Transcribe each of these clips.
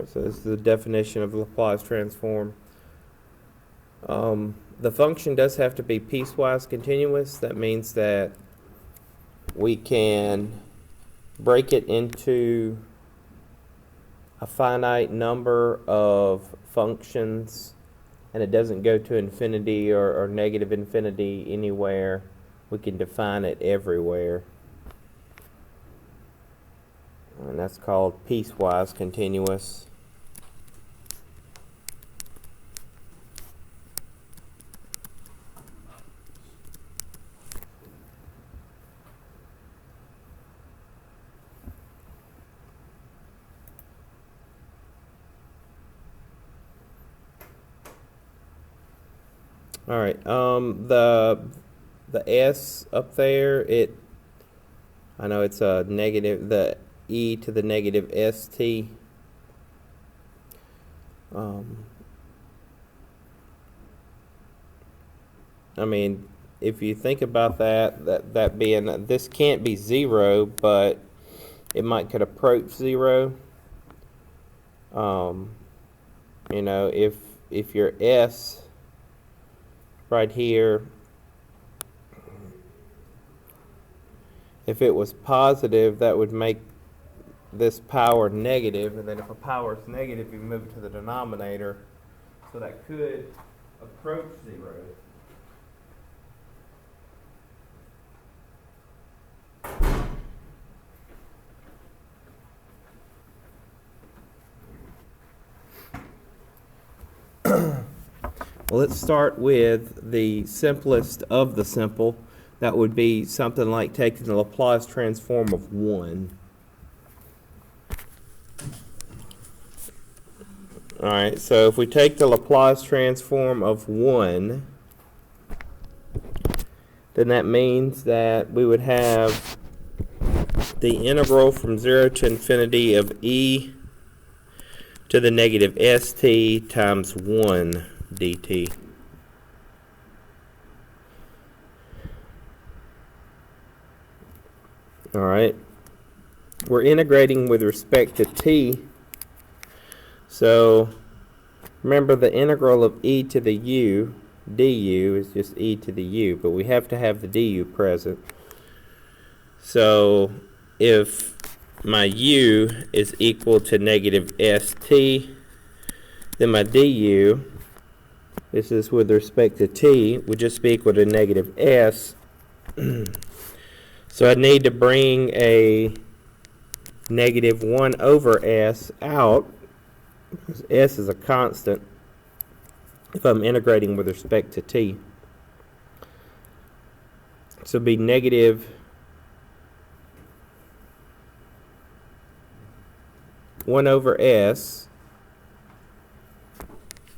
So this is the definition of the Laplace transform. The function does have to be piecewise continuous. That means that we can break it into a finite number of functions, and it doesn't go to infinity or negative infinity anywhere. We can define it everywhere. And that's called piecewise continuous. All right, the S up there, I know it's a negative, the e to the negative st. I mean, if you think about that being, this can't be 0, but it could approach 0. You know, if your S right here, if it was positive, that would make this power negative, and then if a power is negative, you move it to the denominator, so that could approach 0. Well, let's start with the simplest of the simple. That would be something like taking the Laplace transform of 1. Alright, so if we take the Laplace transform of 1, then that means that we would have the integral from 0 to infinity of e to the negative st times 1 dt. Alright, we're integrating with respect to t, so remember the integral of e to the u du is just e to the u, but we have to have the du present. So if my u is equal to negative st, then my du, this is with respect to t, would just be equal to negative s. So I need to bring a negative 1 over s out, because s is a constant if I'm integrating with respect to t. So it'd be negative 1 over s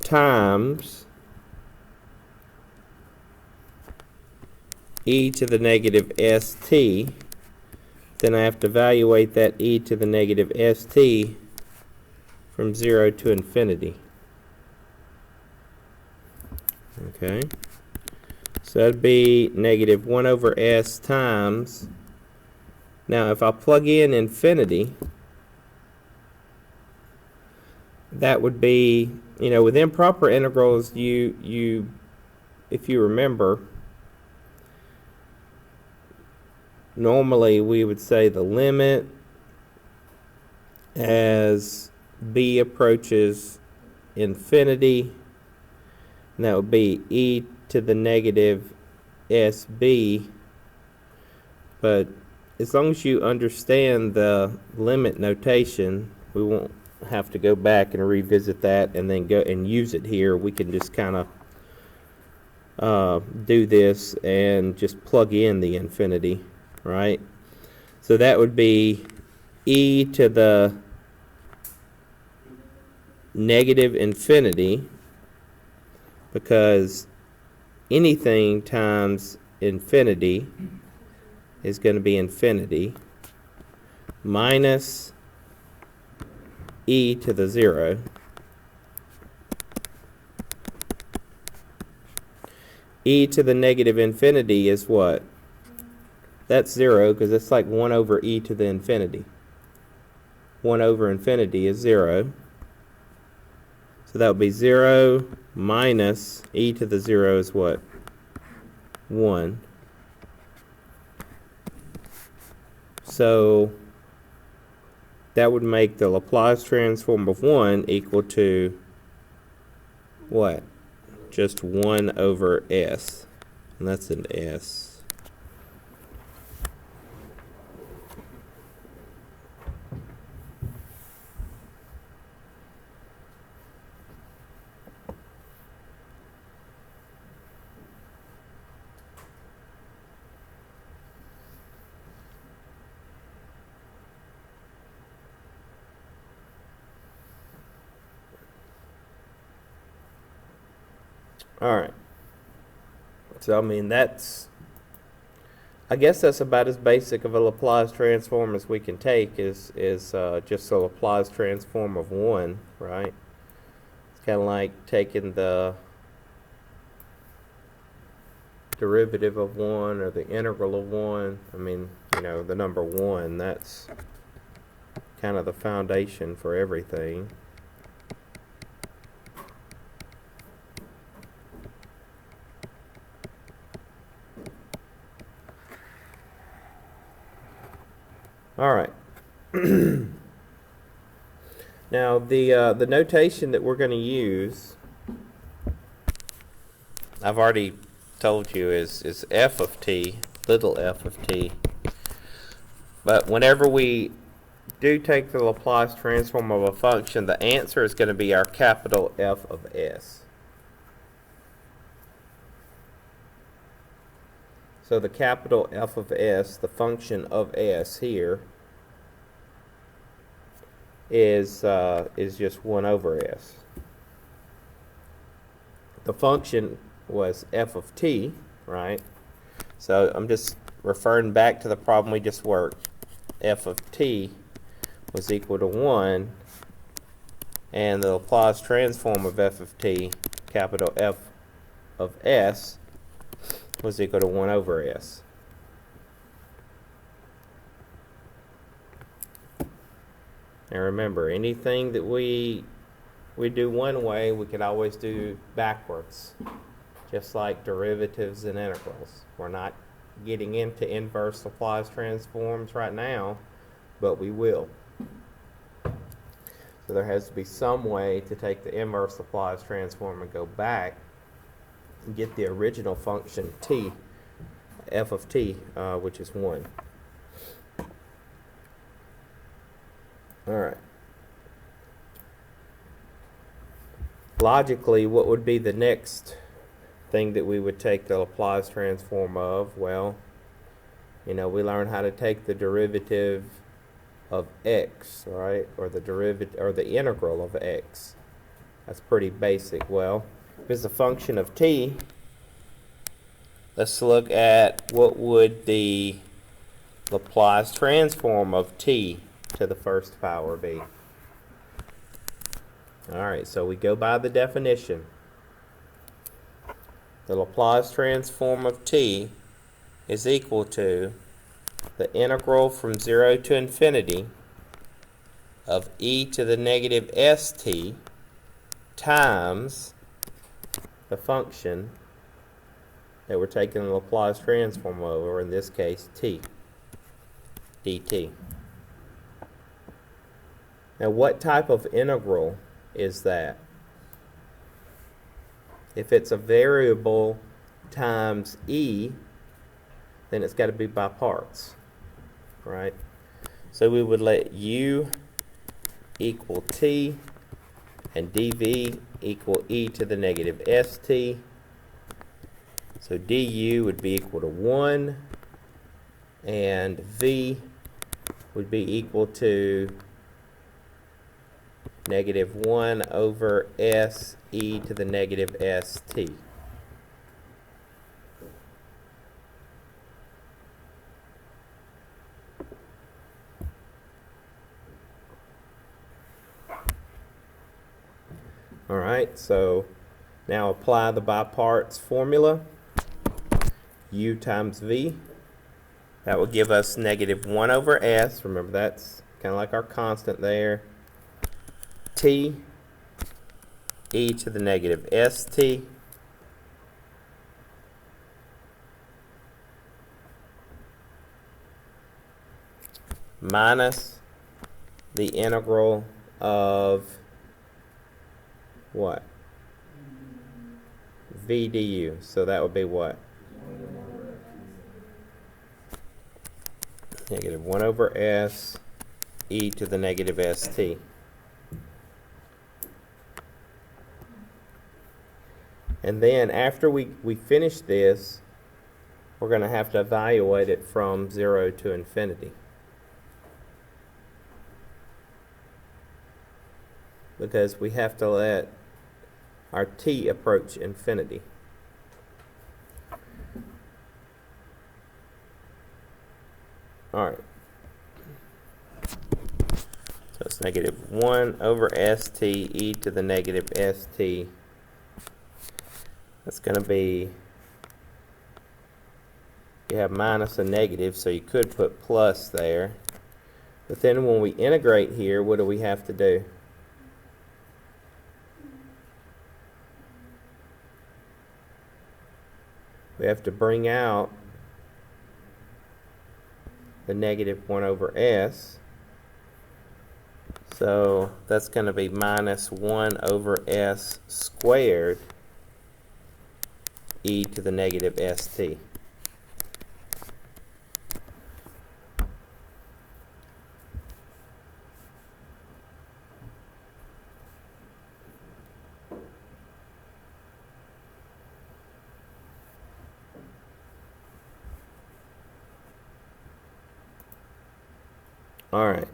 times e to the negative st. Then I have to evaluate that e to the negative st from 0 to infinity. Okay, so that'd be negative 1 over s times, now if I plug in infinity, that would be, you know, with improper integrals, if you remember, normally we would say the limit as b approaches infinity, and that would be e to the negative sb, but as long as you understand the limit notation, we won't have to go back and revisit that and then go and use it here. We can just kind of do this and just plug in the infinity, right? So that would be e to the negative infinity, because anything times infinity is going to be infinity, minus e to the 0 e to the negative infinity is what? That's 0, because it's like 1 over e to the infinity. 1 over infinity is 0. So that would be 0 minus e to the 0 is what? 1. So that would make the Laplace transform of 1 equal to what? Just 1 over s. And that's an s. Alright. So, I mean, I guess that's about as basic of a Laplace transform as we can take is just a Laplace transform of 1, right? It's kind of like taking the derivative of 1 or the integral of 1. I mean, you know, the number 1, that's kind of the foundation for everything. All right. Now the notation that we're going to use, I've already told you is f of t, little f of t. But whenever we do take the Laplace transform of a function, the answer is going to be our capital F of s. So the capital F of s, the function of s here, is just 1 over s. The function was f of t, right? So I'm just referring back to the problem we just worked. F of t was equal to 1, and the Laplace transform of f of t, capital F of s, was equal to 1 over s. And remember, anything that we do one way, we can always do backwards, just like derivatives and integrals. We're not getting into inverse Laplace transforms right now, but we will. So there has to be some way to take the inverse Laplace transform and go back and get the original function t, f of t, which is 1. All right. Logically, what would be the next thing that we would take the Laplace transform of? Well, you know, we learn how to take the derivative of x, right? Or the derivative, or the integral of x. That's pretty basic. Well, if it's a function of t, let's look at what would the Laplace transform of t to the first power be. Alright, so we go by the definition. The Laplace transform of t is equal to the integral from 0 to infinity of e to the negative st times the function that we're taking the Laplace transform over, in this case t, dt. Now, what type of integral is that? If it's a variable times e, then it's got to be by parts, right? So we would let u equal t and dv equal e to the negative st. So du would be equal to 1, and v would be equal to negative 1 over s e to the negative st. Alright, so now apply the by parts formula. U times v. That will give us negative 1 over s. Remember, that's kind of like our constant there. T e to the negative st minus the integral of what? V du. So that would be what? Negative 1 over s e to the negative st. And then after we finish this, we're going to have to evaluate it from 0 to infinity. Because we have to let our t approach infinity. Alright. So it's negative 1 over st e to the negative st. That's going to be, you have minus a negative, so you could put plus there. But then when we integrate here, what do we have to do? We have to bring out the negative 1 over s. So that's going to be minus 1 over s squared e to the negative st. All right.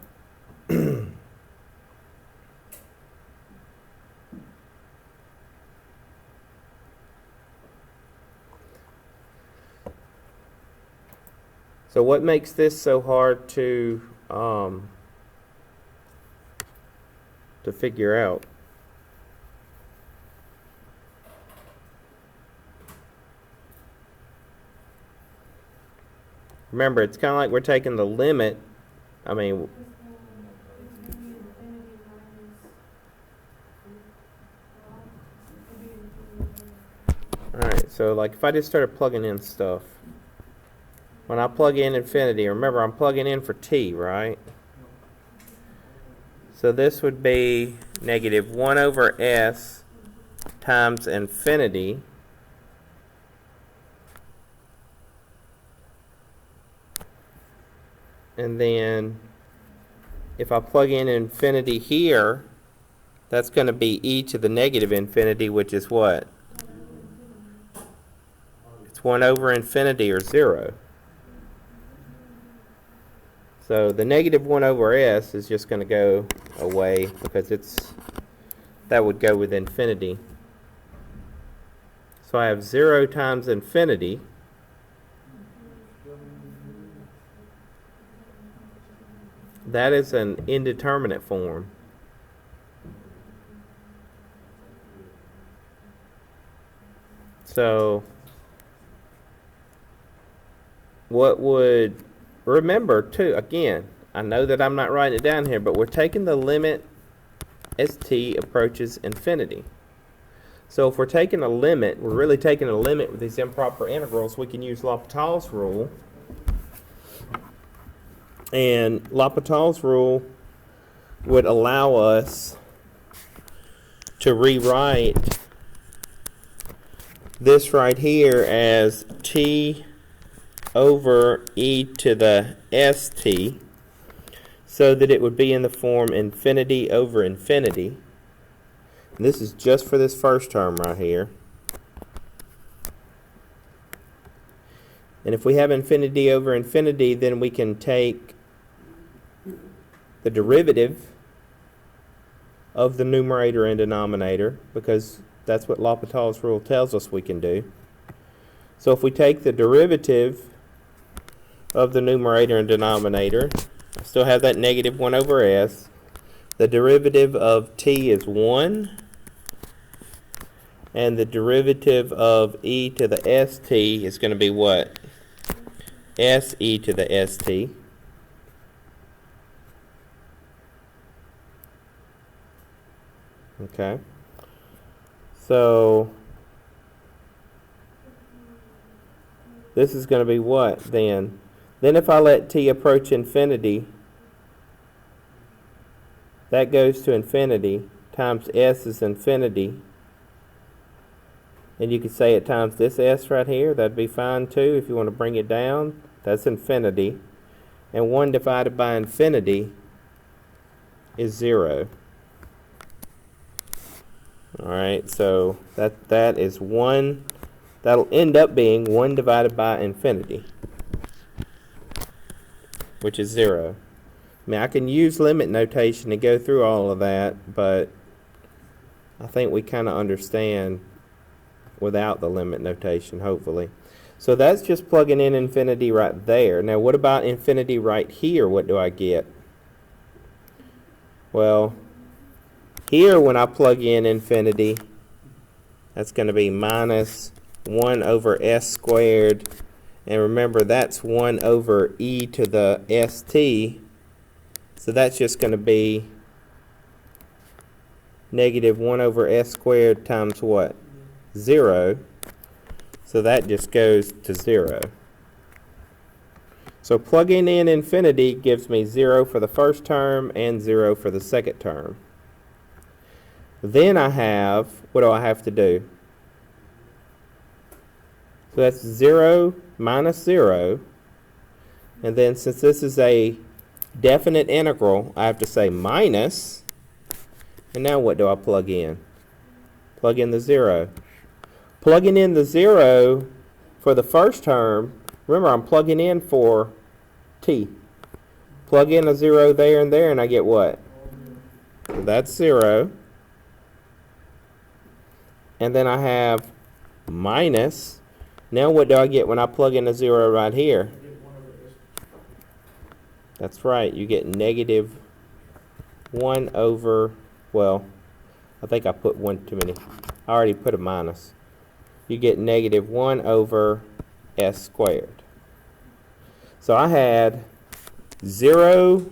So what makes this so hard to figure out? Remember, it's kind of like we're taking the limit. I mean, alright, so like if I just started plugging in stuff, when I plug in infinity, remember I'm plugging in for t, right? So this would be negative 1 over s times infinity and then if I plug in infinity here, that's going to be e to the negative infinity, which is what? It's 1 over infinity, or 0. So the negative 1 over s is just going to go away because that would go with infinity. So I have 0 times infinity. That is an indeterminate form. So what would, remember too, again, I know that I'm not writing it down here, but we're taking the limit as t approaches infinity. So if we're taking a limit, we're really taking a limit with these improper integrals, we can use Patels Rule. And Patels Rule would allow us to rewrite this right here as t over e to the st, so that it would be in the form infinity over infinity. And this is just for this first term right here. And if we have infinity over infinity, then we can take the derivative of the numerator and denominator, because that's what Patels Rule tells us we can do. So if we take the derivative of the numerator and denominator, I still have that negative 1 over s. The derivative of t is 1, and the derivative of e to the st is going to be what? S e to the st. Okay. So this is going to be what then? Then if I let t approach infinity, that goes to infinity times s is infinity. And you could say it times this s right here. That'd be fine too if you want to bring it down. That's infinity. And 1 divided by infinity is 0. Alright, so that is 1. That'll end up being 1 divided by infinity, which is 0. I mean, I can use limit notation to go through all of that, but I think we kind of understand without the limit notation, hopefully. So that's just plugging in infinity right there. Now, what about infinity right here? What do I get? Well, here when I plug in infinity, that's going to be minus 1 over s squared. And remember, that's 1 over e to the st. So that's just going to be negative 1 over s squared times what? 0. So that just goes to 0. So plugging in infinity gives me 0 for the first term and 0 for the second term. Then I have, what do I have to do? So that's 0 minus 0. And then since this is a definite integral, I have to say minus. And now what do I plug in? Plug in the 0. Plugging in the 0 for the first term, remember I'm plugging in for t. Plug in a 0 there and there and I get what? So that's 0. And then I have minus. Now what do I get when I plug in a 0 right here? That's right, you get negative 1 over, well, I think I put 1 too many. I already put a minus. You get negative 1 over s squared. So I had 0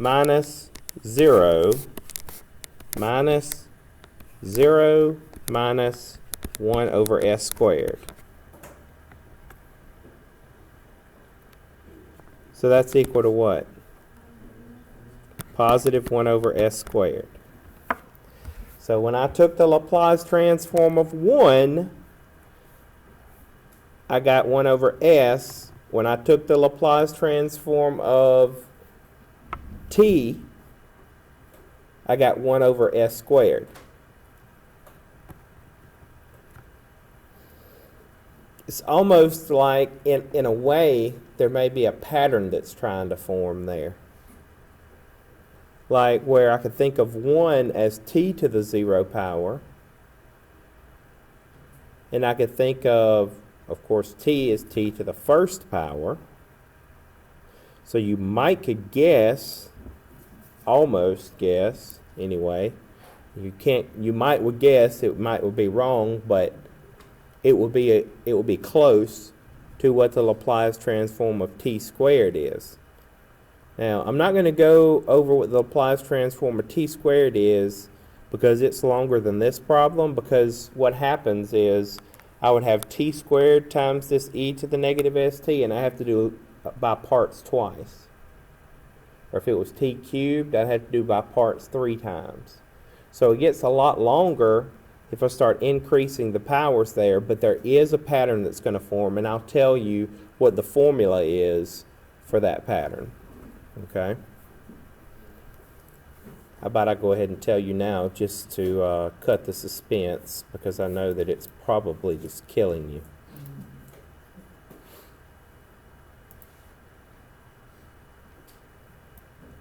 minus 0 minus 0 minus 1 over s squared. So that's equal to what? Positive 1 over s squared. So when I took the Laplace transform of 1, I got 1 over s. When I took the Laplace transform of t, I got 1 over s squared. It's almost like, in a way, there may be a pattern that's trying to form there. Like where I could think of 1 as t to the 0 power. And I could think of course, t is t to the first power. So you might could guess, almost guess, anyway. You might would guess, it would be wrong, but it would be close to what the Laplace transform of t squared is. Now, I'm not going to go over what the Laplace transform of t squared is because it's longer than this problem, because what happens is I would have t squared times this e to the negative st, and I have to do it by parts twice. Or if it was t cubed, I'd have to do by parts 3 times. So it gets a lot longer if I start increasing the powers there, but there is a pattern that's going to form, and I'll tell you what the formula is for that pattern. Okay? How about I go ahead and tell you now, just to cut the suspense, because I know that it's probably just killing you.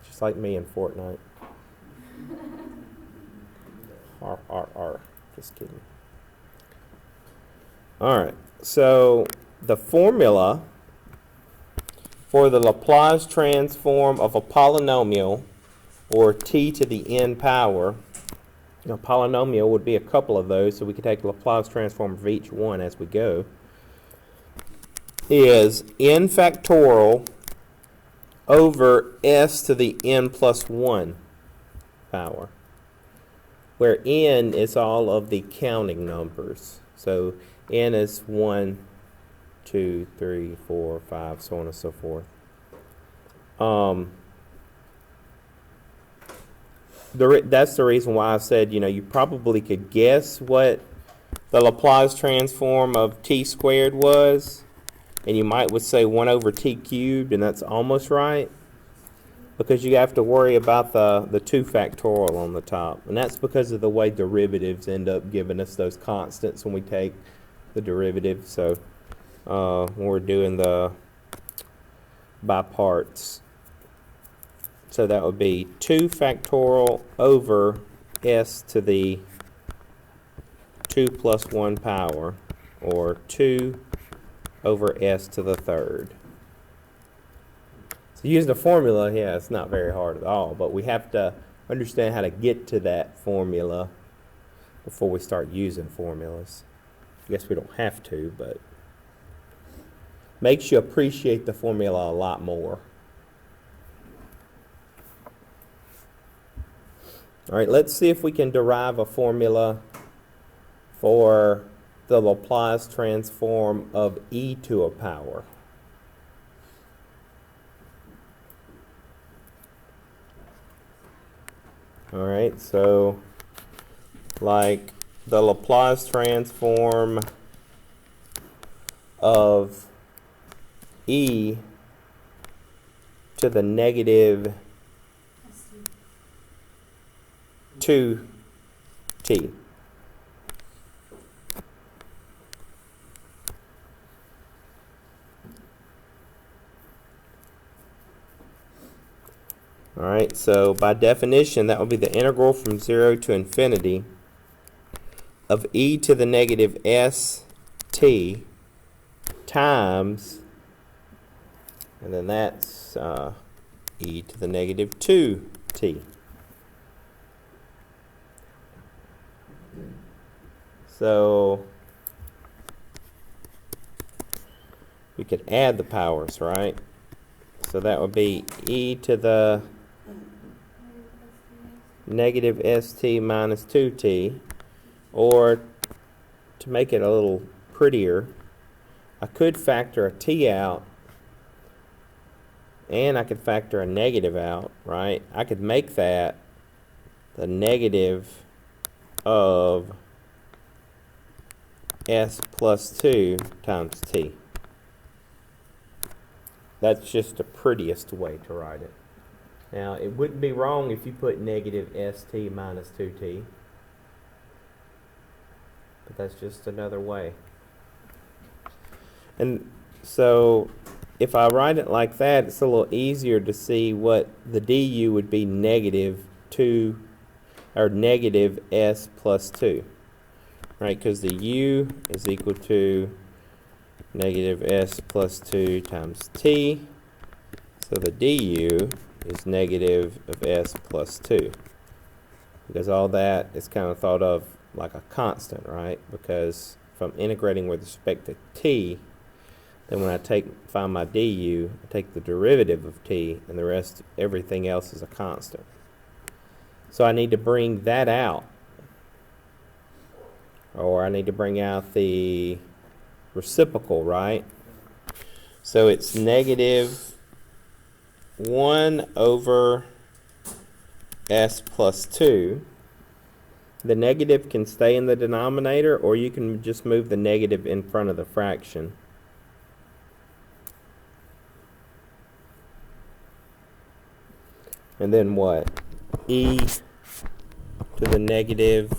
Just like me in Fortnite. R. Just kidding. Alright, so the formula for the Laplace transform of a polynomial, or t to the n power. A polynomial would be a couple of those, so we could take the Laplace transform of each one as we go, is n factorial over s to the n plus 1 power. where n is all of the counting numbers. So n is 1, 2, 3, 4, 5, so on and so forth. That's the reason why I said, you probably could guess what the Laplace transform of t squared was, and you would say 1 over t cubed, and that's almost right, because you have to worry about the 2 factorial on the top, and that's because of the way derivatives end up giving us those constants when we take the derivative. So when we're doing the by parts, so that would be 2 factorial over s to the 2 plus 1 power, or 2 over s to the third. So using the formula, yeah, it's not very hard at all, but we have to understand how to get to that formula before we start using formulas. I guess we don't have to, but makes you appreciate the formula a lot more. All right, let's see if we can derive a formula for the Laplace transform of e to a power. All right, so like the Laplace transform of e to the negative 2t. All right, so by definition, that would be the integral from 0 to infinity of e to the negative st times, and then that's e to the negative 2t. So we could add the powers, right? So that would be e to the negative st minus 2t, or to make it a little prettier, I could factor a t out, and I could factor a negative out, right? I could make that the negative of s plus 2 times t. That's just the prettiest way to write it. Now, it wouldn't be wrong if you put negative st minus 2t, but that's just another way. And so, if I write it like that, it's a little easier to see what the du would be negative 2, or negative s plus 2, right? Because the u is equal to negative s plus 2 times t, so the du is negative of s plus 2, because all that is kind of thought of like a constant, right? Because if I'm integrating with respect to t, then when I find my du, I take the derivative of t, and the rest, everything else is a constant. So I need to bring that out, or I need to bring out the reciprocal, right? So it's negative 1 over s plus 2. The negative can stay in the denominator, or you can just move the negative in front of the fraction. And then what? E to the negative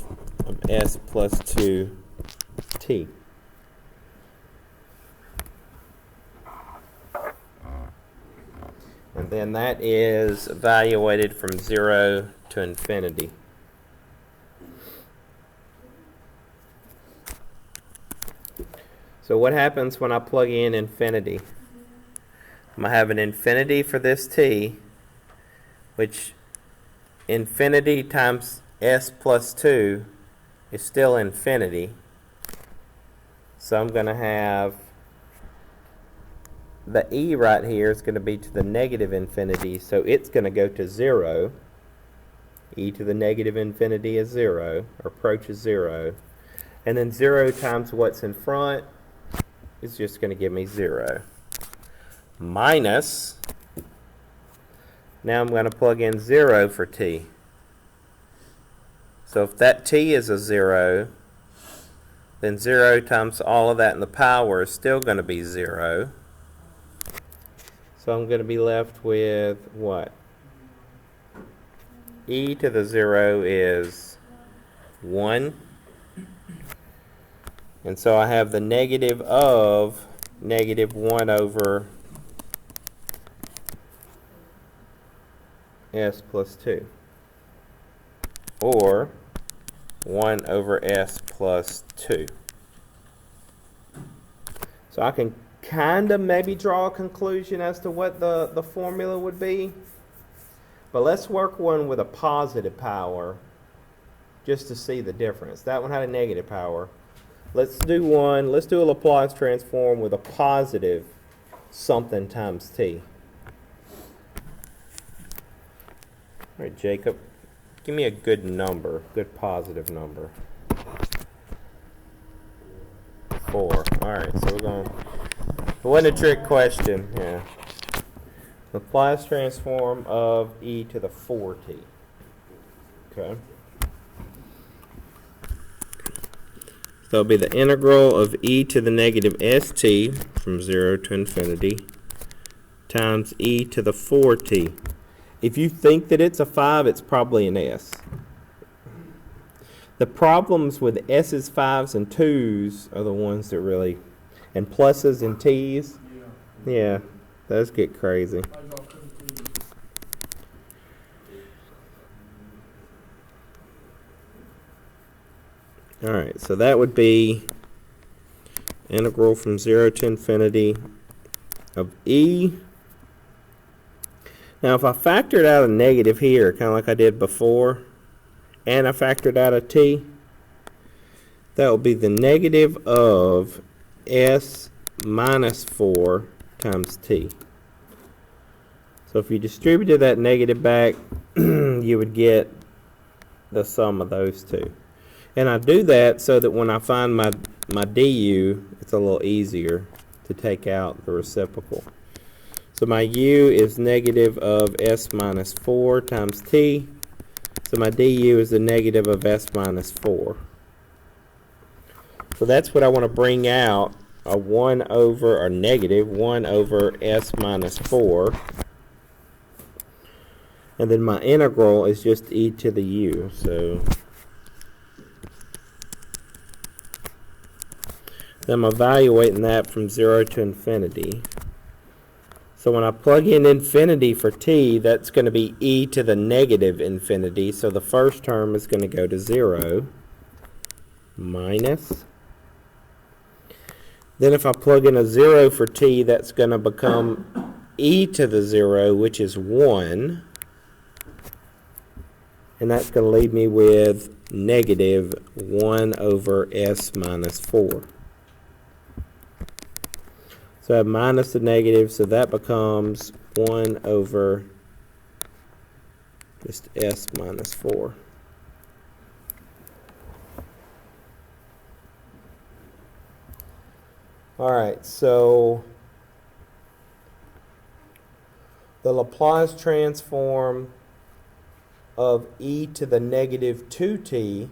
of s plus 2t. And then that is evaluated from 0 to infinity. So what happens when I plug in infinity? I'm going to have an infinity for this t, which infinity times s plus 2 is still infinity. So I'm going to have the e right here is going to be to the negative infinity, so it's going to go to 0. e to the negative infinity is 0, or approaches 0. And then 0 times what's in front is just going to give me 0. Minus, now I'm going to plug in 0 for t. So if that t is a 0, then 0 times all of that in the power is still going to be 0. So I'm going to be left with what? E to the 0 is 1. And so I have the negative of negative 1 over s plus 2. Or 1 over s plus 2. So I can kind of maybe draw a conclusion as to what the formula would be. But let's work one with a positive power just to see the difference. That one had a negative power. Let's do a Laplace transform with a positive something times t. All right, Jacob, give me a good number, good positive number. 4. All right, so we're going. It wasn't a trick question. Yeah. Laplace transform of e to the 4t. Okay. So it'll be the integral of e to the negative st from 0 to infinity times e to the 4t. If you think that it's a 5, it's probably an s. The problems with s's, 5s, and 2s are the ones that really, and pluses and t's. Yeah, those get crazy. All right, so that would be integral from 0 to infinity of e. Now, if I factored out a negative here, kind of like I did before, and I factored out a t, that would be the negative of s minus 4 times t. So if you distributed that negative back, you would get the sum of those two. And I do that so that when I find my du, it's a little easier to take out the reciprocal. So my u is negative of s minus 4 times t. So my du is the negative of s minus 4. So that's what I want to bring out, a 1 over, or negative 1 over s minus 4. And then my integral is just e to the u. So I'm evaluating that from 0 to infinity. So when I plug in infinity for t, that's going to be e to the negative infinity. So the first term is going to go to 0 minus. Then if I plug in a 0 for t, that's going to become e to the 0, which is 1. And that's going to leave me with negative 1 over s minus 4. So I have minus the negative, so that becomes 1 over just s minus 4. All right, so the Laplace transform of e to the negative 2t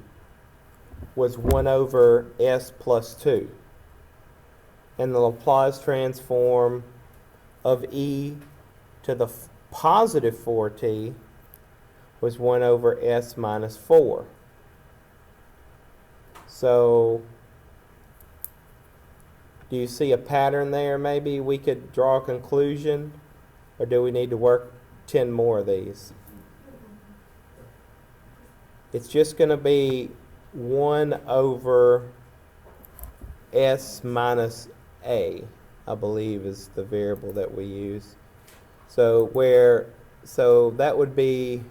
was 1 over s plus 2. And the Laplace transform of e to the positive 4t was 1 over s minus 4. So do you see a pattern there? Maybe we could draw a conclusion, or do we need to work 10 more of these? It's just going to be 1 over s minus a, I believe, is the variable that we use. So that would be,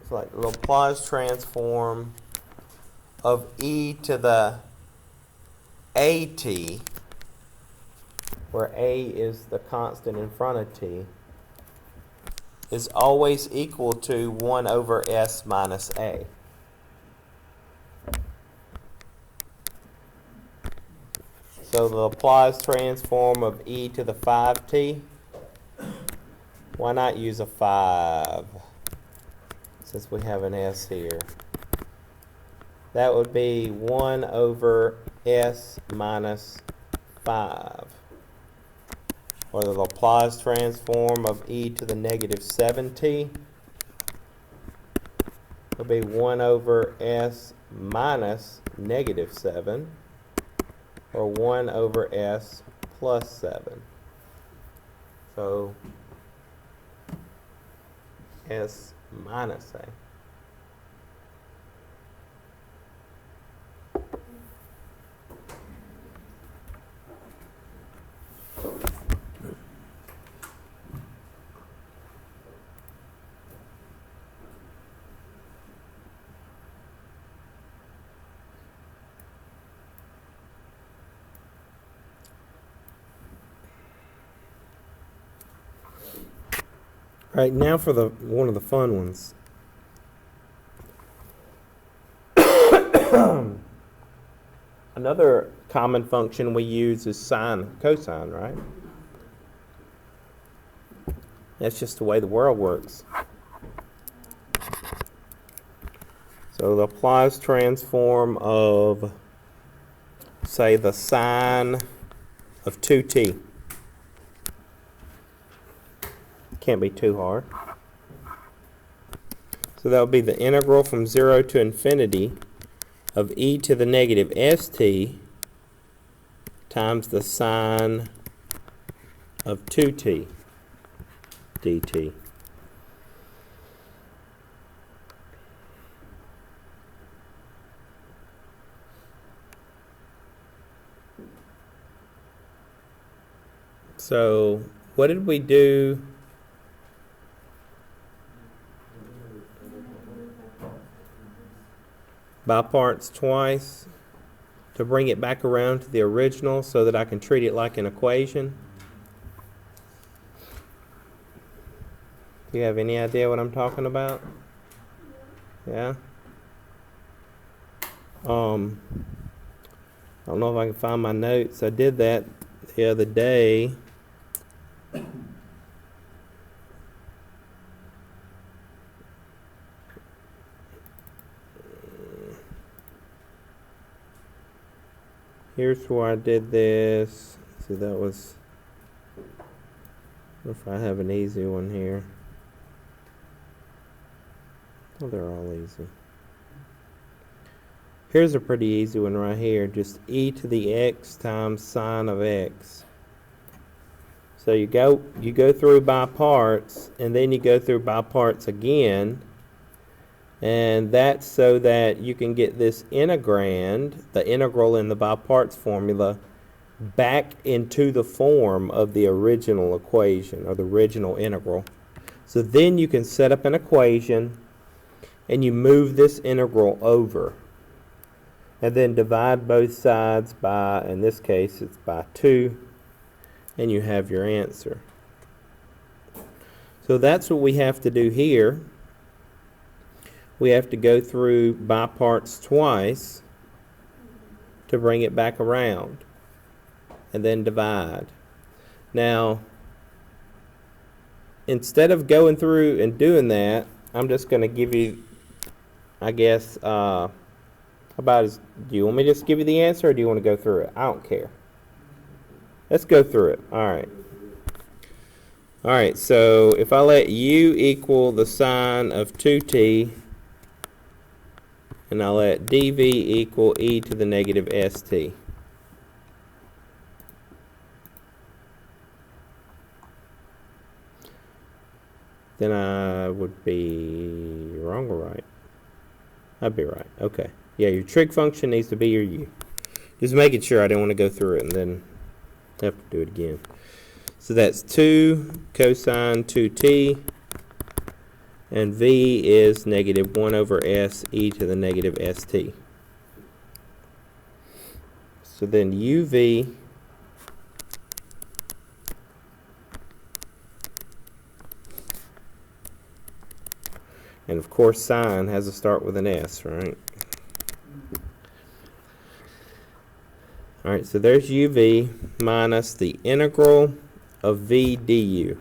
it's like Laplace transform of e to the at, where a is the constant in front of t, is always equal to 1 over s minus a. So the Laplace transform of e to the 5t, why not use a 5 since we have an s here? That would be 1 over s minus 5. Or the Laplace transform of e to the negative 7t will be 1 over s minus negative 7, or 1 over s plus 7. So s minus a. All right, now for one of the fun ones. Another common function we use is sine, cosine, right? That's just the way the world works. So the Laplace transform of, say, the sine of 2t. Can't be too hard. So that would be the integral from 0 to infinity of e to the negative st times the sine of 2t dt. So what did we do? By parts twice to bring it back around to the original so that I can treat it like an equation. Do you have any idea what I'm talking about? Yeah? I don't know if I can find my notes. I did that the other day. Here's where I did this. See, that was, if I have an easy one here. Oh, they're all easy. Here's a pretty easy one right here. Just e to the x times sine of x. So you go through by parts, and then you go through by parts again. And that's so that you can get this integrand, the integral in the by parts formula, back into the form of the original equation, or the original integral. So then you can set up an equation, and you move this integral over. And then divide both sides by, in this case, it's by 2, and you have your answer. So that's what we have to do here. We have to go through by parts twice to bring it back around, and then divide. Now, instead of going through and doing that, I'm just going to give you, I guess, do you want me to just give you the answer, or do you want to go through it? I don't care. Let's go through it. All right. All right, so if I let u equal the sine of 2t, and I let dv equal e to the negative st. Then I would be wrong or right? I'd be right. Okay. Yeah, your trig function needs to be your u. Just making sure I didn't want to go through it and then have to do it again. So that's 2 cosine 2t, and v is negative 1 over s e to the negative st. So then uv And of course sine has to start with an S, right? Alright, so there's uv minus the integral of v du.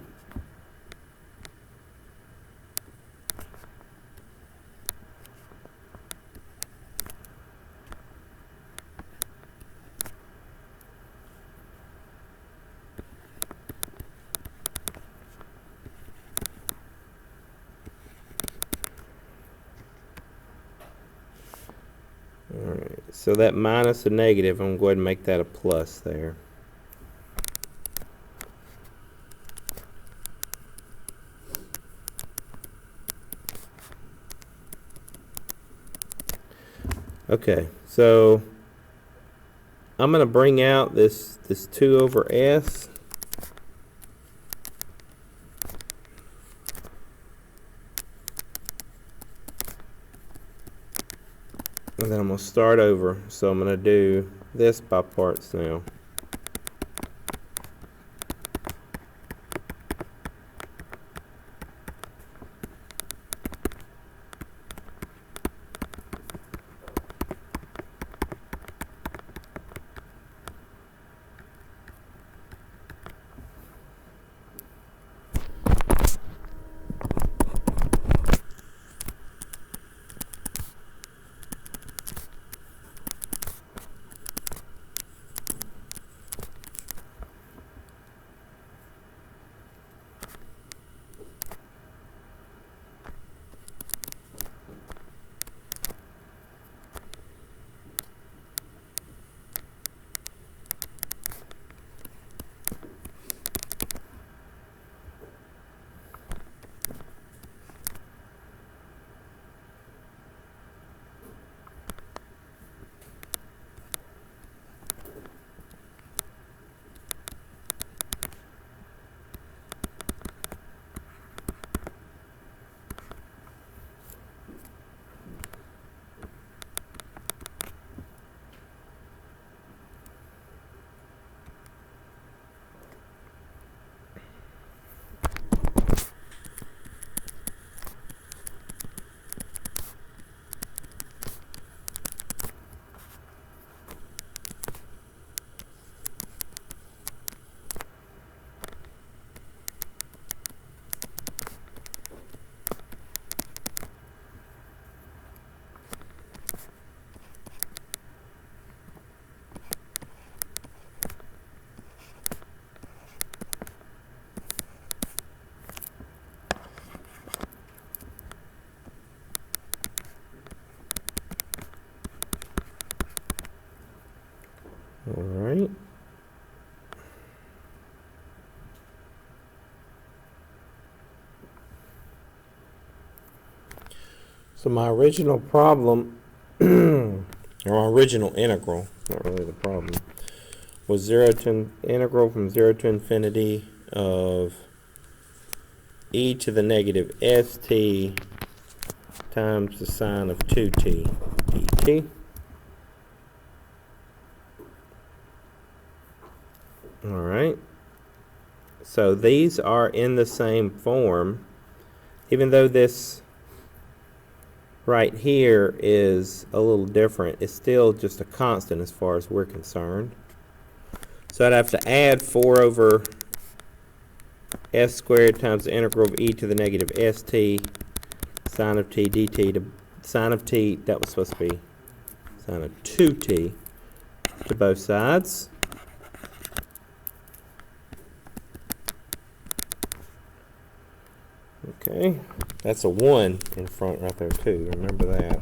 Alright, so that minus a negative, I'm going to go ahead and make that a plus there. Okay, so I'm going to bring out this 2 over s. And then I'm going to start over. So I'm going to do this by parts now. Alright. So my original problem, or my original integral, not really the problem, was integral from 0 to infinity of e to the negative st times the sine of 2t dt. Alright, so these are in the same form, even though this right here is a little different. It's still just a constant as far as we're concerned. So I'd have to add 4 over s squared times the integral of e to the negative st sine of t dt to sine of t, that was supposed to be sine of 2t, to both sides. Okay, that's a 1 in front right there too, remember that.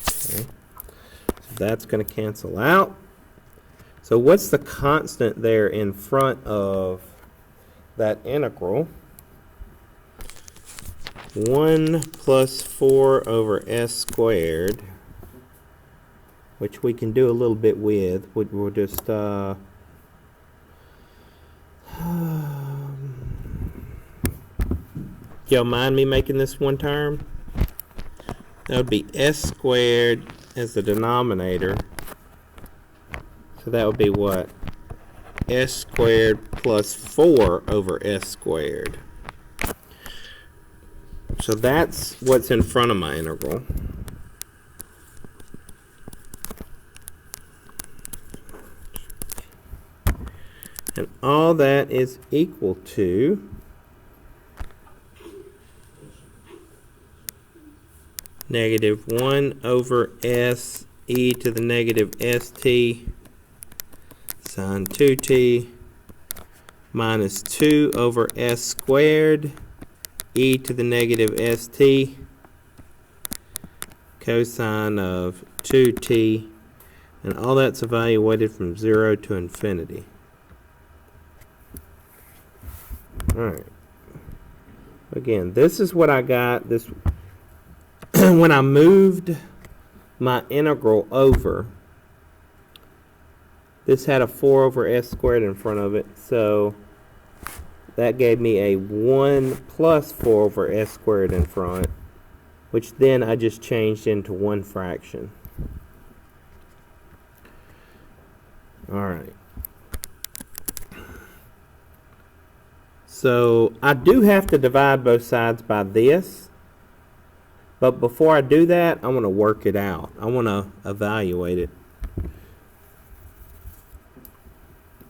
Okay. So that's going to cancel out. So what's the constant there in front of that integral? 1 plus 4 over s squared, which we can do a little bit with. We'll just y'all mind me making this one term? That would be s squared as the denominator. So that would be what? S squared plus 4 over S squared. So that's what's in front of my integral. And all that is equal to negative 1 over S e to the negative st sine 2t minus 2 over S squared e to the negative st cosine of 2t, and all that's evaluated from 0 to infinity. Alright. Again, this is what I got. This when I moved my integral over, this had a 4 over S squared in front of it, so that gave me a 1 plus 4 over S squared in front, which then I just changed into one fraction. Alright. So I do have to divide both sides by this, but before I do that, I want to work it out. I want to evaluate it.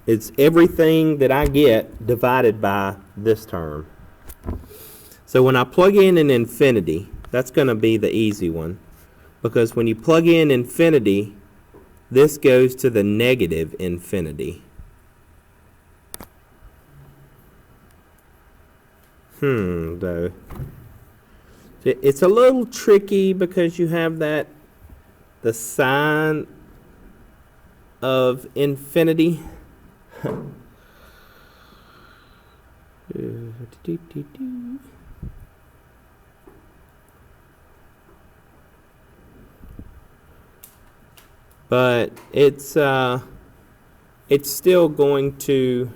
It's everything that I get divided by this term. So when I plug in an infinity, that's going to be the easy one, because when you plug in infinity, this goes to the negative infinity. Though. It's a little tricky because you have the sign of infinity. But it's still going to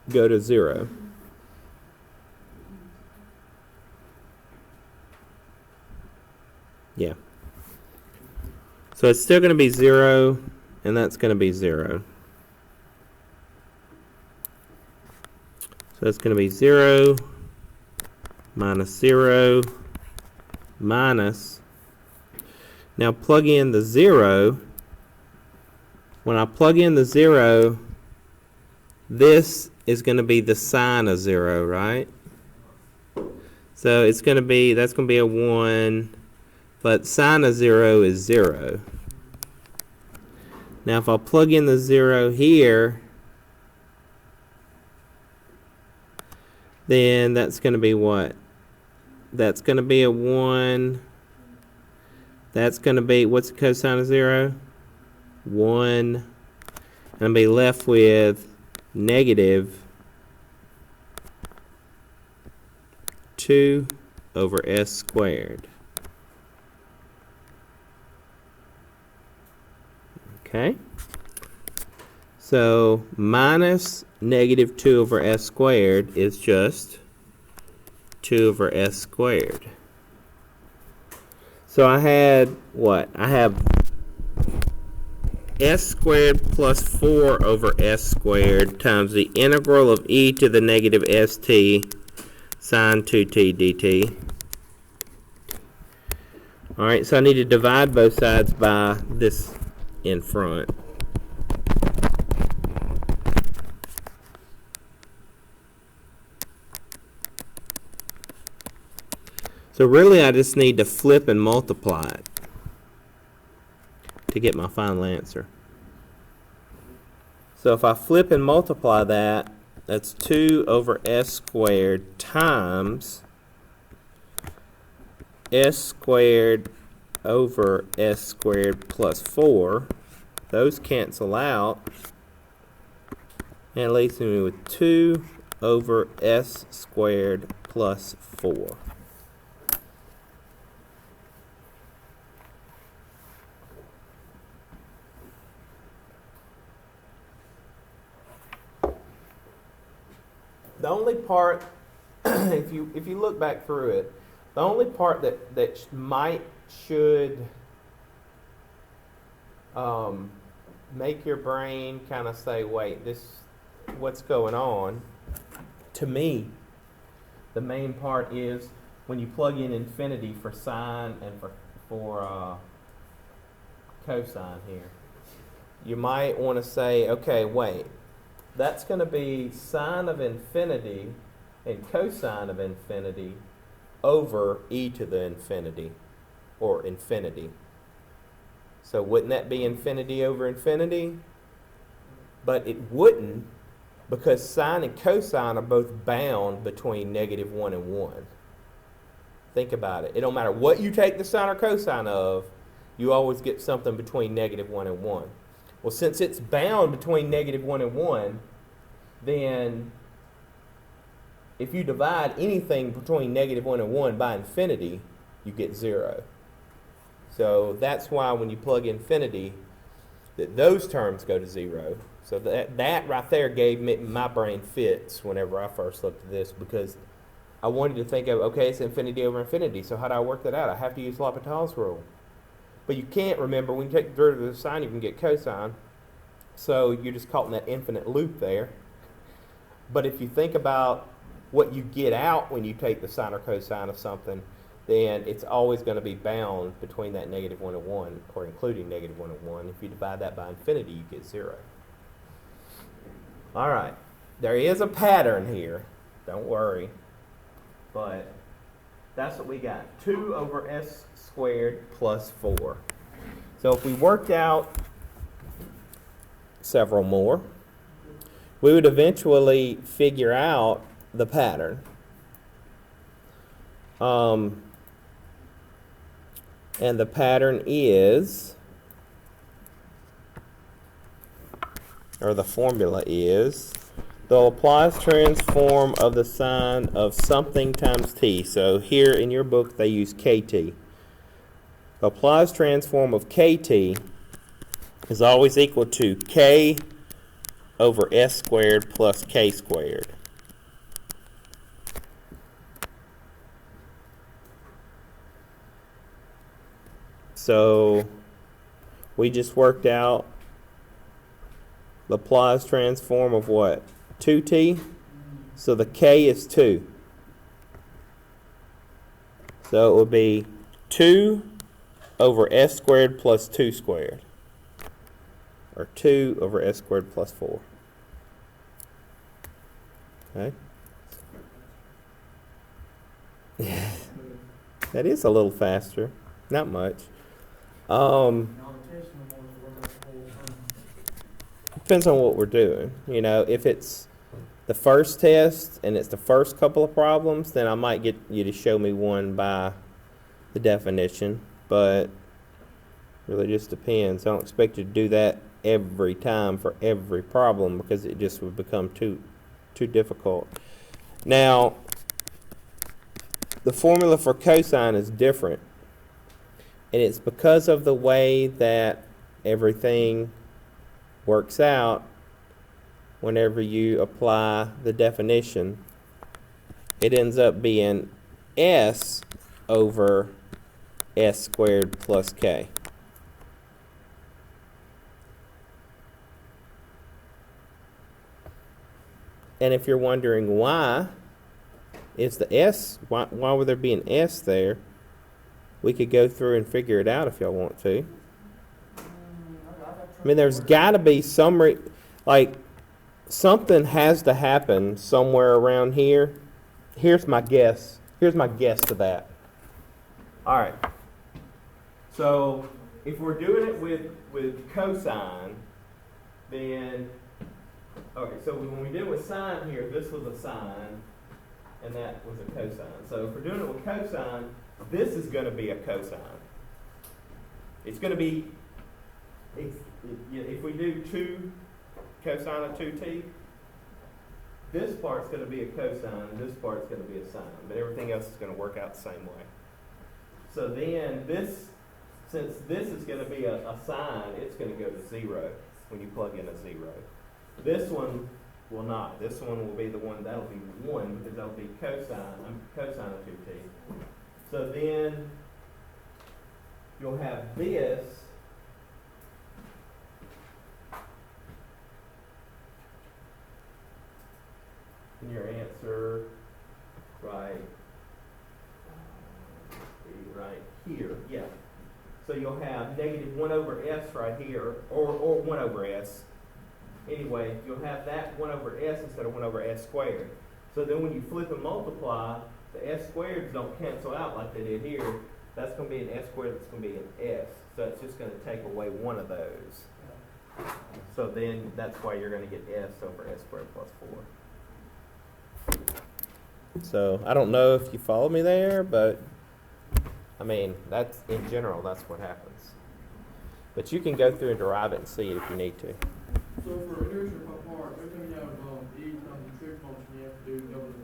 go to 0. Yeah. So it's still going to be 0, and that's going to be 0. So it's going to be 0 minus 0 minus. Now plug in the 0. When I plug in the 0, this is going to be the sine of 0, right? So it's going to be, that's going to be a 1, but sine of 0 is 0. Now if I plug in the 0 here, then that's going to be what? That's going to be a 1. That's going to be, what's the cosine of 0? 1. And I'll be left with negative 2 over S squared. Okay? So minus negative 2 over S squared is just 2 over S squared. So I had what? I have S squared plus 4 over S squared times the integral of e to the negative st sine 2t dt. Alright, so I need to divide both sides by this in front. So really I just need to flip and multiply it to get my final answer. So if I flip and multiply that, that's 2 over S squared times S squared over S squared plus 4. Those cancel out. And it leaves me with 2 over S squared plus 4. The only part, if you look back through it, The only part that should make your brain kind of say, wait, what's going on? To me, the main part is when you plug in infinity for sine and for cosine here. You might want to say, okay, wait, that's going to be sine of infinity and cosine of infinity over e to the infinity, or infinity. So wouldn't that be infinity over infinity? But it wouldn't, because sine and cosine are both bound between -1 and 1. Think about it. It don't matter what you take the sine or cosine of, you always get something between -1 and 1. Well, since it's bound between -1 and 1, then if you divide anything between -1 and 1 by infinity, you get 0. So that's why when you plug infinity, that those terms go to 0. So that right there gave me my brain fits whenever I first looked at this, because I wanted to think of, okay, it's infinity over infinity. So how do I work that out? I have to use Patels Rule. But you can't, remember, when you take the derivative of the sine, you can get cosine. So you're just caught in that infinite loop there. But if you think about what you get out when you take the sine or cosine of something, then it's always going to be bound between that -1 and 1, or including -1 and 1. If you divide that by infinity, you get 0. All right. There is a pattern here. Don't worry. But that's what we got. 2 over s squared plus 4. So if we worked out several more, we would eventually figure out the pattern. And the pattern is, or the formula is, the Laplace transform of the sine of something times t. So here in your book they use kt. The Laplace transform of kt is always equal to k over s squared plus k squared. So we just worked out Laplace transform of what? 2t. So the k is 2. So it would be 2 over s squared plus 2 squared. Or 2 over s squared plus 4. Okay. That is a little faster. Not much. Depends on what we're doing. You know, if it's the first test and it's the first couple of problems, then I might get you to show me one by the definition. But it really just depends. I don't expect you to do that every time for every problem, because it just would become too difficult. Now, the formula for cosine is different. And it's because of the way that everything works out whenever you apply the definition. It ends up being s over s squared plus k. And if you're wondering why is the s, why would there be an s there, we could go through and figure it out if y'all want to. I mean, there's got to be some, like, something has to happen somewhere around here. Here's my guess. Here's my guess to that. All right. So if we're doing it with cosine, then, okay, so when we did it with sine here, this was a sine, and that was a cosine. So if we're doing it with cosine, this is going to be a cosine. It's going to be, if we do 2 cosine of 2t, this part's going to be a cosine, and this part's going to be a sine. But everything else is going to work out the same way. So then this, since this is going to be a sine, it's going to go to 0 when you plug in a 0. This one will not. This one will be the one, that'll be 1, because that'll be cosine of 2t. So then you'll have this in your answer right here. Yeah. So you'll have negative 1 over s right here, or 1 over s. Anyway, you'll have that 1 over s instead of 1 over s squared. So then when you flip and multiply, the s squareds don't cancel out like they did here. That's going to be an s squared, that's going to be an s. So it's just going to take away one of those. So then that's why you're going to get s over s squared plus 4. So I don't know if you follow me there, but I mean, that's in general, that's what happens. But you can go through and derive it and see it if you need to. So for inertia by part, every time you have E times the trig function, you have to do double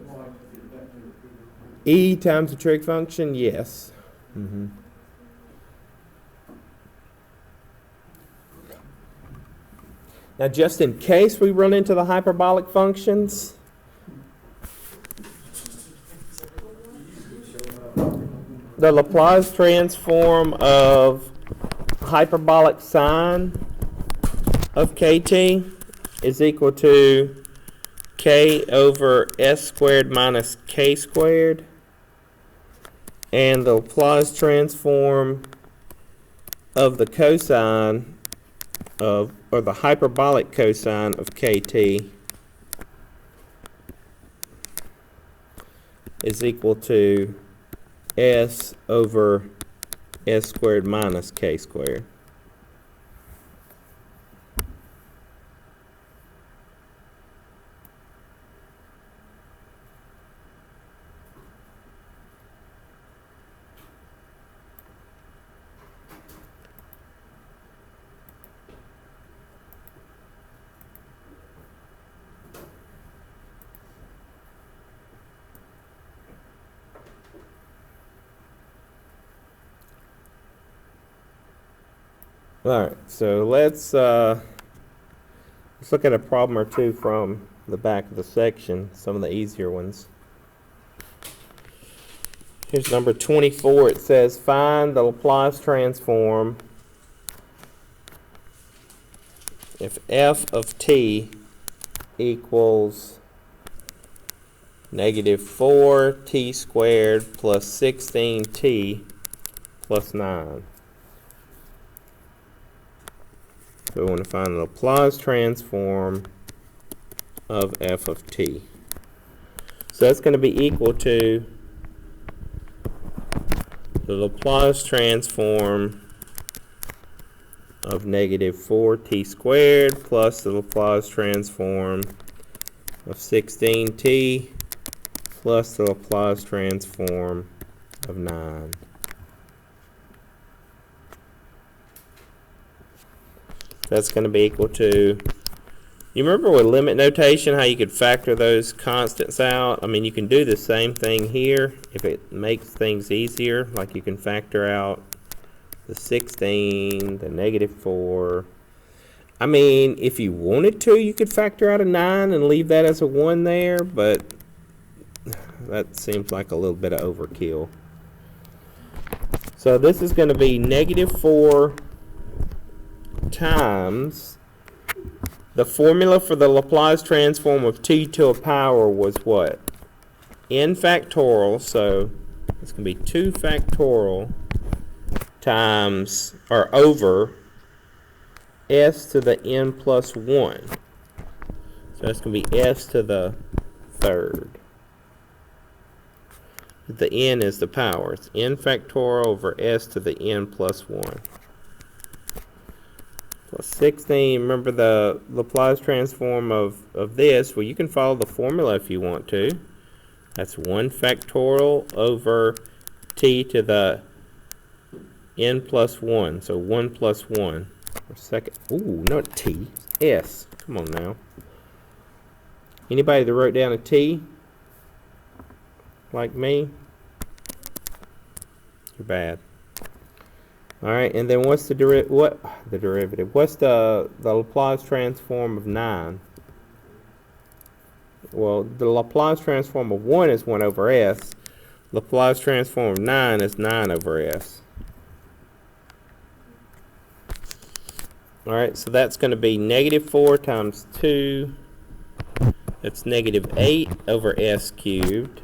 y to get back to the E times the trig function, yes. Mm-hmm. Now, just in case we run into the hyperbolic functions, the Laplace transform of hyperbolic sine of kt is equal to k over s squared minus k squared, and the Laplace transform of the cosine of, or the hyperbolic cosine of kt is equal to s over s squared minus k squared. All right, so let's look at a problem or two from the back of the section, some of the easier ones. Here's number 24. It says, find the Laplace transform if f of t equals negative 4t squared plus 16t plus 9. So we want to find the Laplace transform of f of t. So that's going to be equal to the Laplace transform of negative 4t squared plus the Laplace transform of 16t plus the Laplace transform of 9. That's going to be equal to, you remember with limit notation how you could factor those constants out? I mean, you can do the same thing here if it makes things easier. Like you can factor out the 16, the negative 4. I mean, if you wanted to, you could factor out a 9 and leave that as a 1 there, but that seems like a little bit of overkill. So this is going to be negative 4 times the formula for the Laplace transform of t to a power was what? N factorial, so it's going to be 2 factorial times, or over, s to the n plus 1. So that's going to be s to the third. The n is the power. It's n factorial over s to the n plus 1. Plus 16, remember the Laplace transform of this, well, you can follow the formula if you want to. That's 1 factorial over t to the n plus 1. So 1 plus 1. Or second, ooh, not t, s. Come on now. Anybody that wrote down a t? Like me? You're bad. All right, and then what's the derivative? What's the Laplace transform of 9? Well, the Laplace transform of 1 is 1 over s. Laplace transform of 9 is 9 over s. Alright, so that's going to be negative 4 times 2. That's negative 8 over s cubed.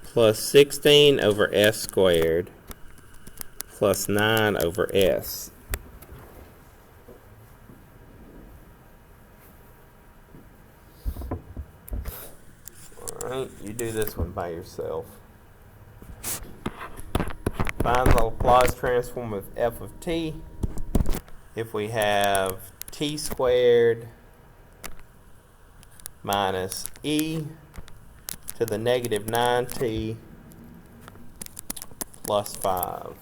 Plus 16 over s squared. Plus 9 over s. Alright, you do this one by yourself. Find the Laplace transform of f of t. If we have t squared minus e to the negative 9t plus 5.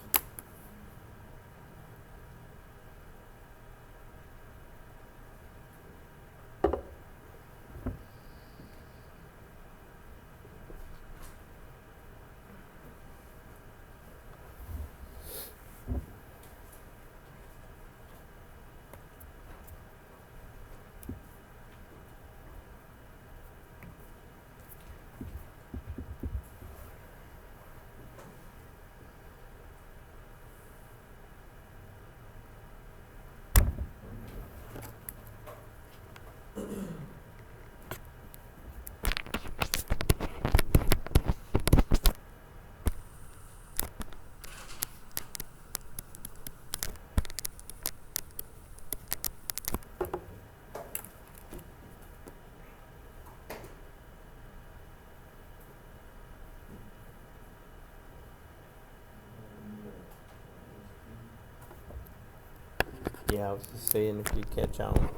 Yeah, I was just seeing if you catch on.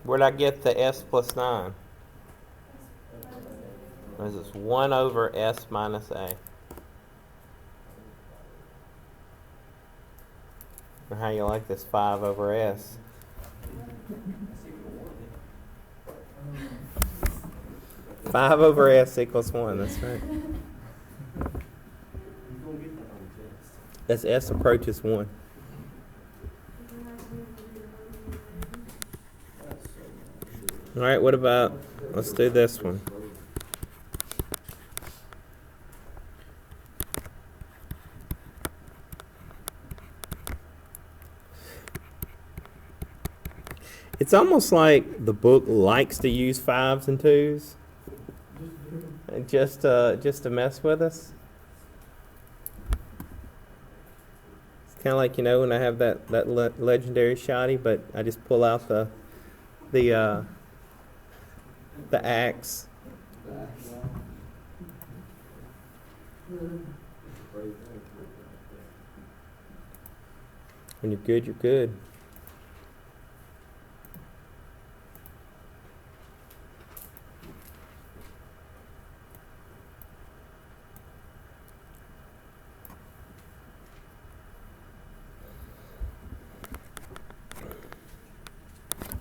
Where'd I get the s plus 9? This is 1 over s minus a. Or how you like this 5 over s? 5 over s equals 1, that's right. As s approaches 1. Alright, what about, let's do this one. It's almost like the book likes to use 5s and 2s. Just to mess with us. Kind of like, when I have that legendary shoddy, but I just pull out the axe. When you're good, you're good.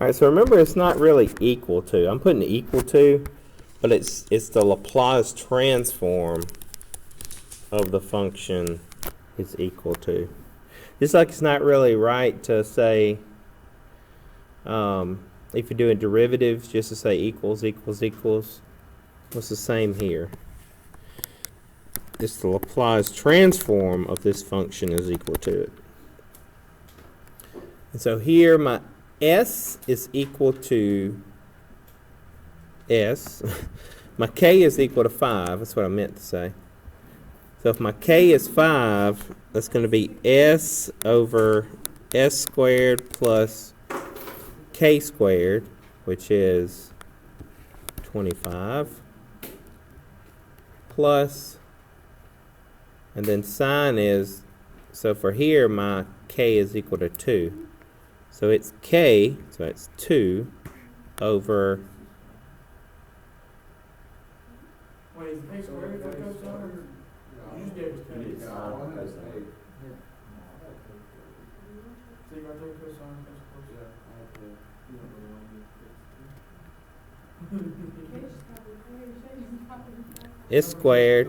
Alright, so remember it's not really equal to. I'm putting equal to, but it's the Laplace transform of the function is equal to. Just like it's not really right to say, if you're doing derivatives, just to say equals, equals, equals. What's the same here? It's the Laplace transform of this function is equal to it. And so here my s is equal to s. My k is equal to 5. That's what I meant to say. So if my k is 5, that's going to be s over s squared plus k squared, which is 25, plus, and then sine is, so for here my k is equal to 2. So it's k, so it's 2 over. Wait, is k squared for cosine? You just gave us k. See right there, cosine, that's It's squared.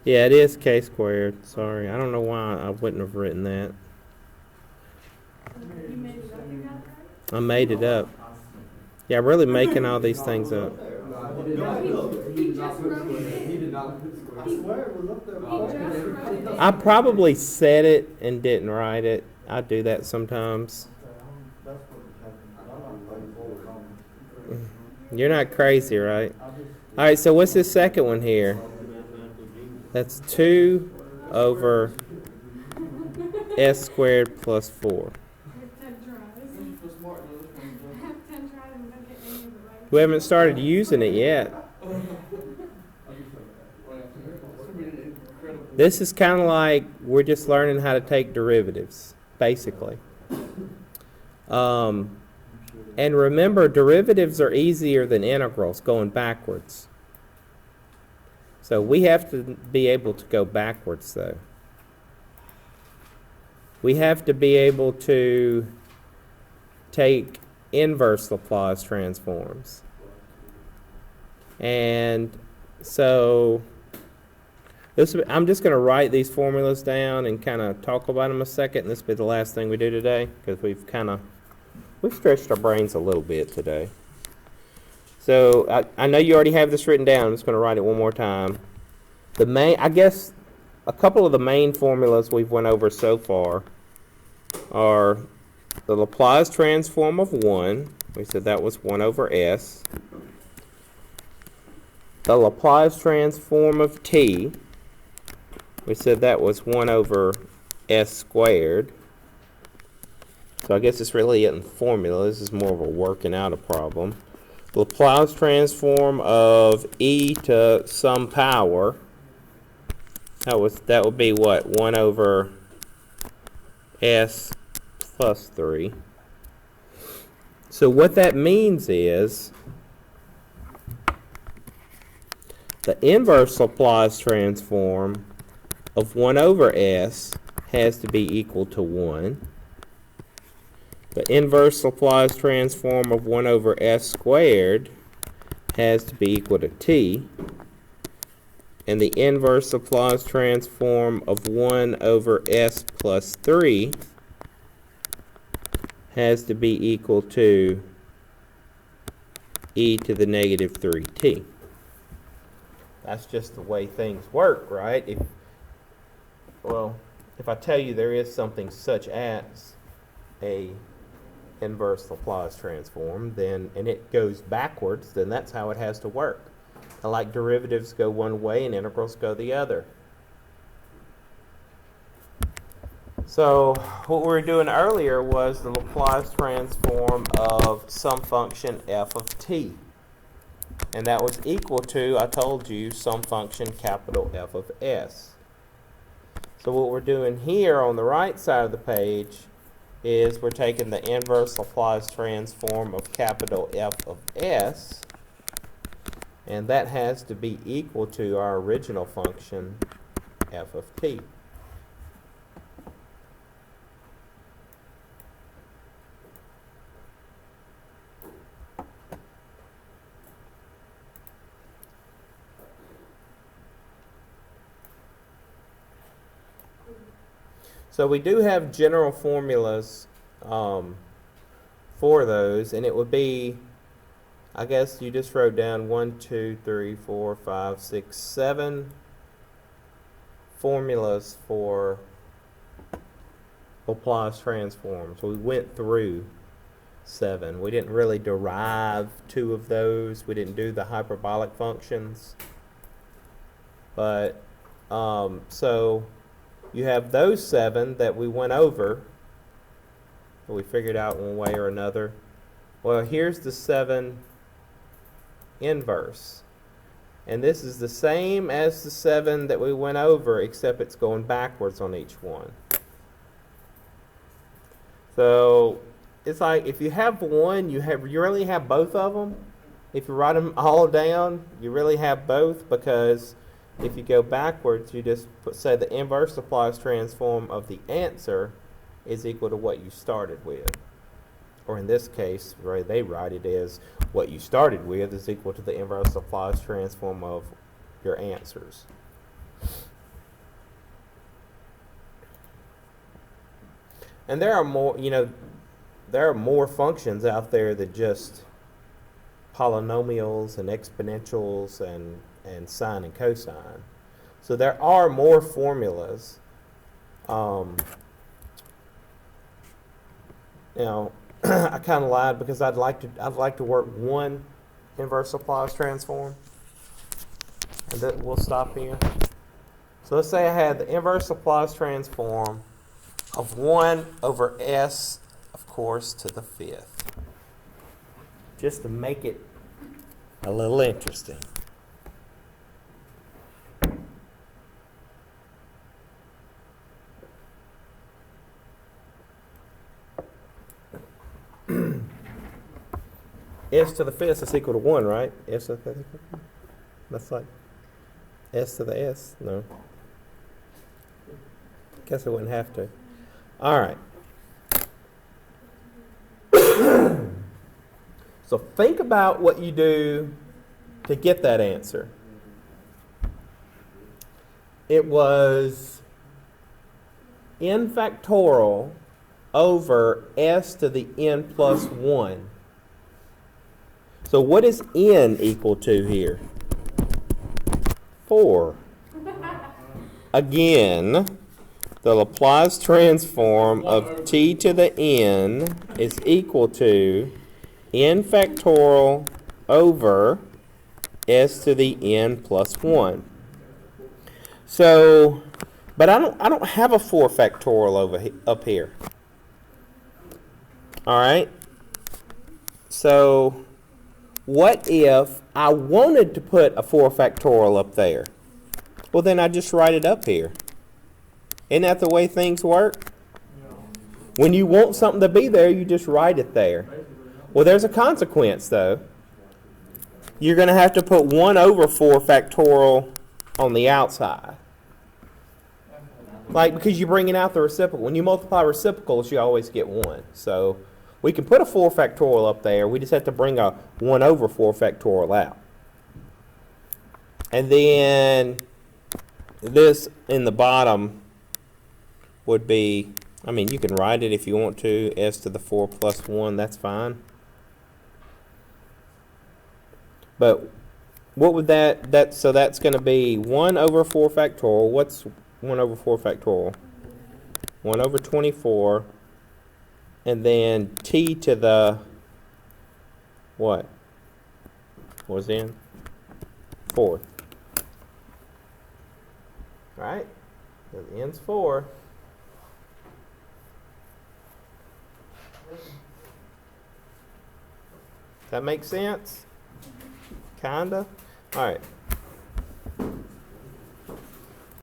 Yeah, it is k squared. Sorry, I don't know why I wouldn't have written that. You made it up, you got that? I made it up. Yeah, I'm really making all these things up. No, he did not put, he did not put square. He did not put square. I swear it was up there. No. I probably said it and didn't write it. I do that sometimes. That's what happened. I'm not playing forward. You're not crazy, right? All right, so what's this second one here? That's 2 over s squared plus 4. So smart, though, this one's done. We haven't started using it yet. This is kind of like we're just learning how to take derivatives, basically. And remember, derivatives are easier than integrals going backwards. So we have to be able to go backwards, though. We have to be able to take inverse Laplace transforms. And so I'm just going to write these formulas down and kind of talk about them a second. And this will be the last thing we do today because we've stretched our brains a little bit today. So I know you already have this written down. I'm just going to write it one more time. I guess a couple of the main formulas we've went over so far are the Laplace transform of 1. We said that was 1 over s. The Laplace transform of t. We said that was 1 over s squared. So I guess this really isn't formula. This is more of a working out a problem. Laplace transform of e to some power. That would be what? 1 over s plus 3. So what that means is the inverse Laplace transform of 1 over s has to be equal to 1. The inverse Laplace transform of 1 over s squared has to be equal to t. And the inverse Laplace transform of 1 over s plus 3 has to be equal to e to the negative 3t. That's just the way things work, right? If I tell you there is something such as a inverse Laplace transform, and it goes backwards, then that's how it has to work. And like derivatives go one way and integrals go the other. So what we were doing earlier was the Laplace transform of some function f of t. And that was equal to, I told you, some function capital F of s. So what we're doing here on the right side of the page is we're taking the inverse Laplace transform of capital F of s, and that has to be equal to our original function f of t. So we do have general formulas for those, and it would be, I guess you just wrote down 1, 2, 3, 4, 5, 6, 7 formulas for Laplace transforms. We went through 7. We didn't really derive 2 of those. We didn't do the hyperbolic functions. But so you have those 7 that we went over, that we figured out one way or another. Well, here's the 7 inverse. And this is the same as the 7 that we went over, except it's going backwards on each one. So it's like if you have one, you really have both of them. If you write them all down, you really have both, because if you go backwards, you just say the inverse Laplace transform of the answer is equal to what you started with. Or in this case, right, they write it as what you started with is equal to the inverse Laplace transform of your answers. And there are more, there are more functions out there that just polynomials and exponentials and sine and cosine. So there are more formulas. I kind of lied because I'd like to work one inverse Laplace transform, and then we'll stop here. So let's say I had the inverse Laplace transform of 1 over s, of course, to the 5th, just to make it a little interesting. S to the 5th is equal to 1, right? S to the 5th. That's like S to the S. No. Guess I wouldn't have to. All right. So think about what you do to get that answer. It was n factorial over s to the n plus 1. So what is n equal to here? 4. Again, the Laplace transform of t to the n is equal to n factorial over s to the n plus 1. So, but I don't have a 4 factorial up here. All right? So, what if I wanted to put a 4 factorial up there? Well, then I just write it up here. Isn't that the way things work? When you want something to be there, you just write it there. Well, there's a consequence, though. You're going to have to put 1 over 4 factorial on the outside. Like, because you're bringing out the reciprocal. When you multiply reciprocals, you always get 1. So we can put a 4 factorial up there. We just have to bring a 1 over 4 factorial out. And then this in the bottom would be, I mean, you can write it if you want to, s to the 4 plus 1, that's fine. But what would so that's going to be 1 over 4 factorial. What's 1 over 4 factorial? 1 over 24. And then t to the, what? What was in? 4th. Right? So the n's 4. That makes sense? Kinda? Alright.